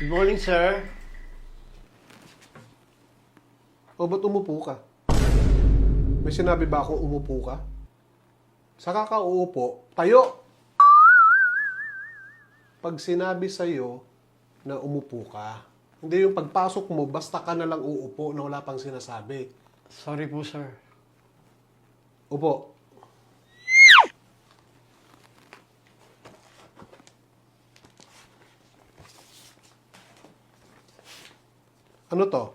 Good morning, sir. O, ba't umupo ka? May sinabi ba akong umupo ka? Saka ka uupo, tayo! Pag sinabi sa'yo na umupo ka, hindi yung pagpasok mo, basta ka na lang uupo na wala pang sinasabi. Sorry po, sir. Upo. Ano to?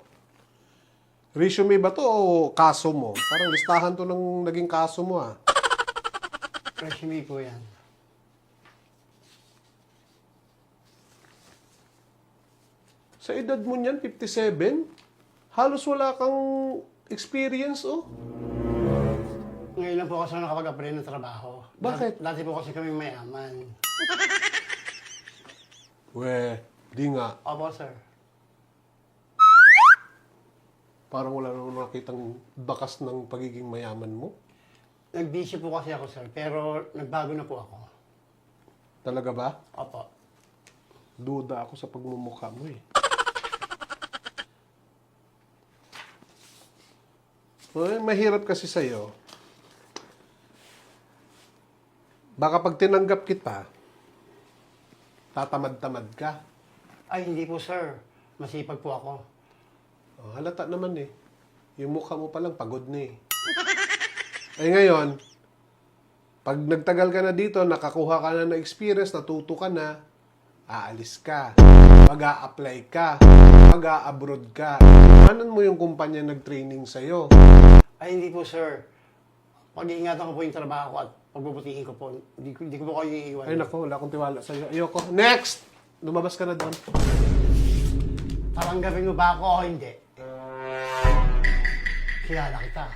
Resume ba to o kaso mo? Parang listahan to ng naging kaso mo ah. Resume po yan. Sa edad mo niyan, 57, halos wala kang experience oh. Ngayon lang po kasi ako nakapag-apply ng trabaho. Bakit? Dati po kasi kami mayaman. We, di nga. Opo, sir. Parang wala naman nakitang bakas ng pagiging mayaman mo. Nag-busy po kasi ako, sir. Pero nagbago na po ako. Talaga ba? Opo. Duda ako sa pagmumukha mo eh. Well, mahirap kasi sa'yo. Baka pag tinanggap kita, tatamad-tamad ka. Ay, hindi po, sir. Masipag po ako. Oh, halata naman eh. Yung mukha mo palang pagod na eh. Ay ngayon, pag nagtagal ka na dito, nakakuha ka na ng experience, natuto ka na, aalis ka, mag-a-apply ka, mag-a-abroad ka. Iwanan mo yung kumpanya nag-training sa'yo. Ay, hindi po, sir. Pag-iingatan ko po yung trabaho ko at pagbubutihin ko po. Hindi ko po kayo iiwan. Ay nako, wala akong tiwala sa'yo. Ayoko. Next! Lumabas ka na doon. Tatanggapin mo ba ako o hindi? Kilala kita.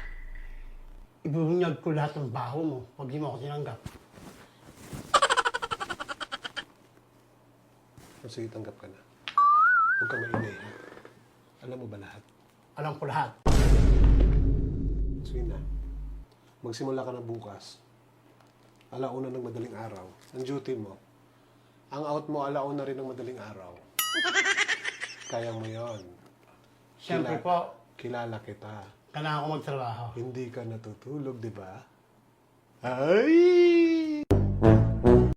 Ibubunyag ko lahat ng baho mo pag di mo ako tinanggap. Sige, tanggap ka na. Huwag kang maingay. Ha? Alam mo ba lahat? Alam ko lahat. Sige na. Magsimula ka na bukas. Alauna ng madaling araw. Ang duty mo. Ang out mo, alauna rin ng madaling araw. Kaya mo yon. Siyempre po, Kilala kita. kailangan ko magtrabaho. Hindi ka natutulog, di ba? Ay!